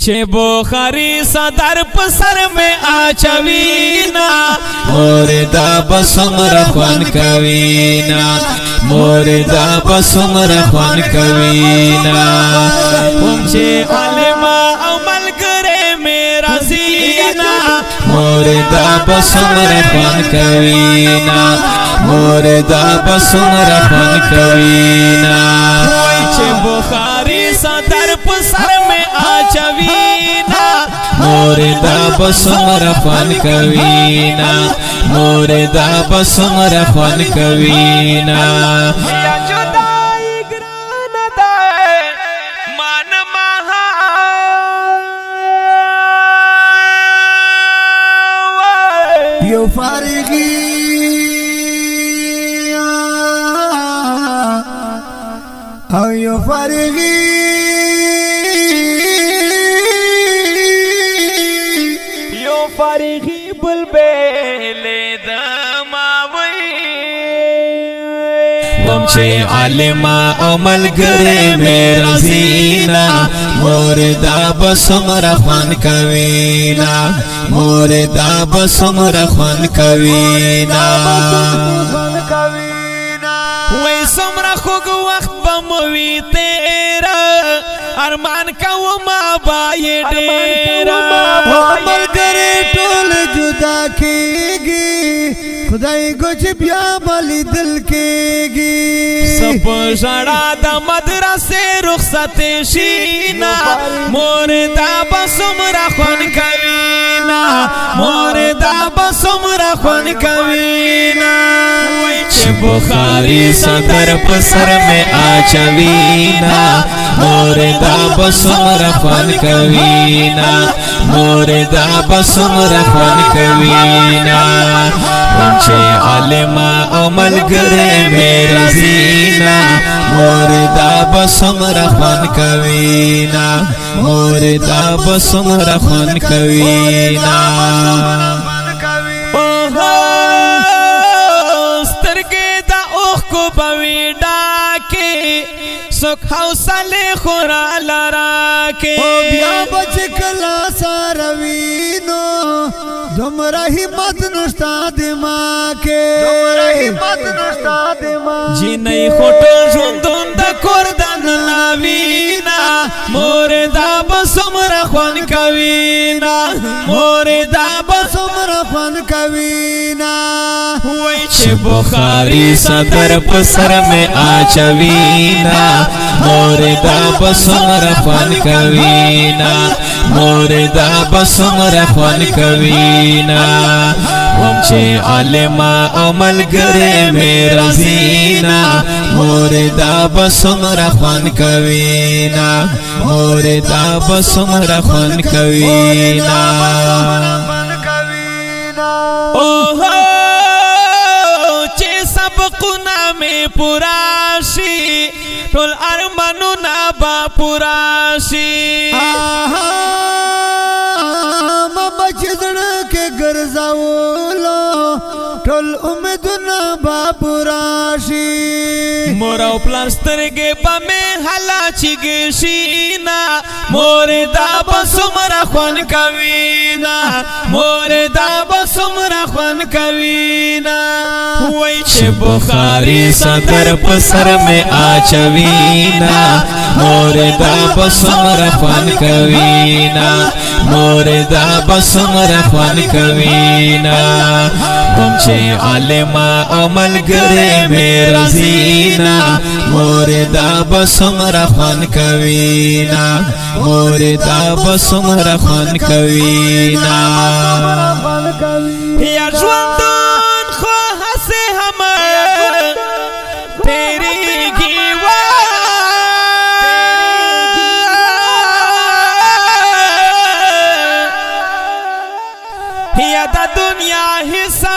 चे बुखारी सदर पसर में आचवीना मोरदा बसुमर ख्वान कवीना मोरदा बसुमर ख्वान कवीना चे आलिमा अमल करे मेरा जीना मोरदा बसुमर ख्वान कवीना मोरदा बसुमर ख्वान कवीना चे बुखारी सदर पसर में आचवीना मोरदा बसुमर ख्वान कवीना मोरदा बसुमर ख्वान कवीना जुदाई ग्रान दाए मान महा यो फारिगी यो फारिगी यो फारिगी बुलबेले दमावई चे आलिमा अमल करे मेरा जीना मोरदा बसुमर ख्वान कवीना मोरदा बसुमर ख्वान कवीना वही समरा खुग वक्त बमवी तेरा अरमान का वो माँ बाये डेरा अमल करे टोल जुदा केगी खुदाई कुछ ब्या बली दिल केगी सब जड़ा द मदरसे रुखसत शीना मोरदा बसुमरा ख्वान कवीना मोरदा बसुमरा ख्वान कवीना बुखारी सदर पसर में आचवीना मोरदा बसुमर ख्वान कवीना मोरदा बसुमर ख्वान कवीना चे आलिमा अमल करे मेरा जीना मोरदा बसुमर ख्वान कवीना मोरदा बसुमर ख्वान कवीना सुख हौसले खुरा लरा के ब्या बच कला सारवीनो दुमरा हिम्मत नुस्ता दिमाग के जी नहीं खोटो जुंदुन द कुर्दन लावीना मोरदा बसुमरा ख्वान कवीना मोरदा बसुमर ख्वान कवीना चे बुखारी सदर पसर में आचवीना मोरदा बसुमर ख्वान कवीना मोरदा बसुमर ख्वान कवीना चे आलिमा अमल करे मेरा जीना मोरदा बसुमर ख्वान कवीना मोरदा बसुमर ख्वान कवीना ओहो चे सब कुना में पुराशी टोल अरमानु ना बा पुराशी मचदड़ के घर जाओलो टोल उम्मीदुना बापुराशी मोरा प्लास्टर के बमे हला चिगशीना मोरदा बसुमरा ख्वान कवीना मोरदा बसुमरा ख्वान कवीना चे बुखारी सदर पसर में आचवीना मोरदा बसुमर ख्वान कवीना मोरदा बसुमर ख्वान कवीना चे आलिमा अमल करे मेरा जीना मोरदा बसुमर ख्वान कवीना मोरदा बसुमर ख्वान कवीना या जुंदन खो हसे हम तेरी गीवा या द दुनिया हिस्सा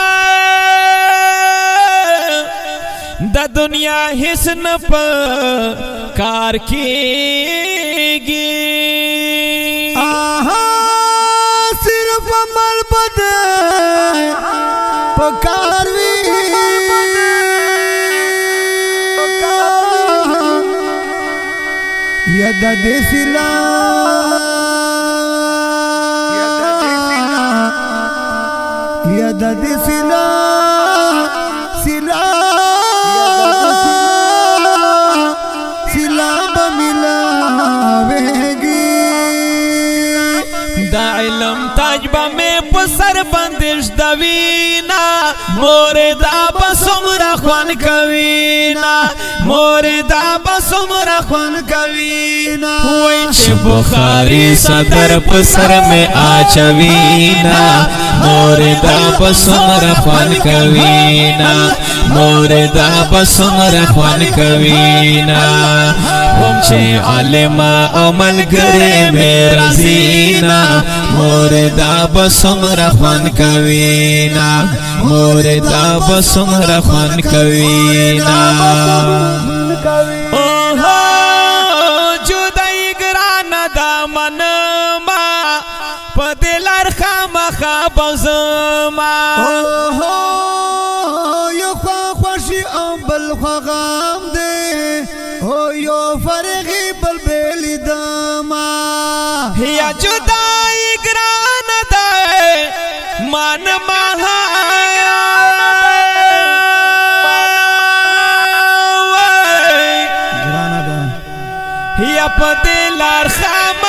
द दुनिया हिस्न पर कार कीगी सिर्फ अमल बद पकारवी यदा देसिला ددی سلا سلا سلا بملاویگی دا علم تاج با میں پسر بندش دوینا موردا بسمرا خوان کوینا موردا بسمرا خوان کوینا وای چې بخاری صدر پسر میں آچوینا موردا بسمر خوان کوینا موردا بسمر خوان کوینا هم چې عالم عمل گره میرا زینا موردا بسمر خوان کوینا موردا بسمر خوان کوینا اوہو جدائی گرانا دامن ما پدلر خام خواب زما اوہو یو خوا خوشی ام بل خوا غام دے او یو فرغی بل بیلی داما یا جدائی گرانا دے من مہا گرانا دا یا پدلر خام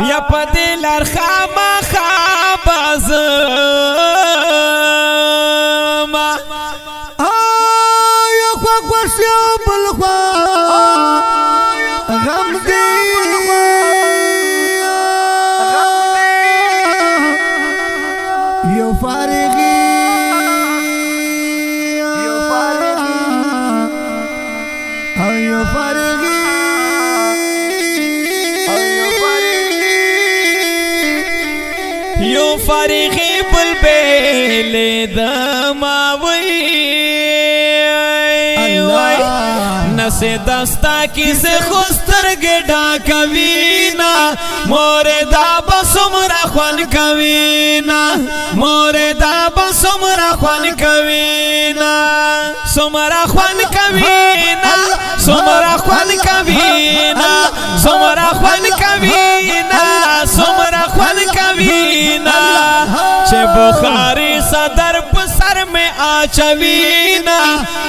یا پدلر خام خواب زما یو خوا خوشی ام بل خوا غام دے یو فارغی یو فارغی یو فارغی بلبیل دماوی نسے دستا کسے خستر گڑا کوینا موردا بسمرا خوان کوینا موردا بسمرا خوان کوینا سمرا خوان کوینا سمرا خوان کوینا سمرا خوان کوینا سمرا خوان کوینا چه بخاری صدر پسر میں آچوینا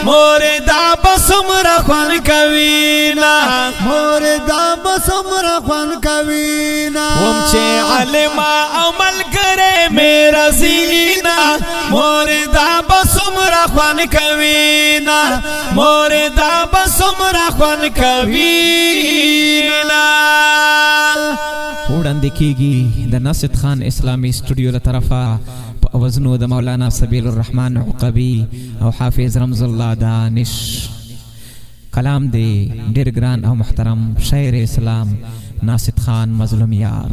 موردا بسمرا خوان کوینا موردا بسمرا خوان کوینا ہم چه علما عمل کرے میرا زینا موردا بسمرا خوان کوینا موردا بسمرا خوان کوینا وړاندې کیږي د ناصر خان اسلامی سټوډیو له طرفه په وزنو د مولانا سبیل الرحمن عقبی او حافظ رمز الله دانش کلام دی ډیر ګران او محترم شاعر اسلام ناصر خان مظلوم یار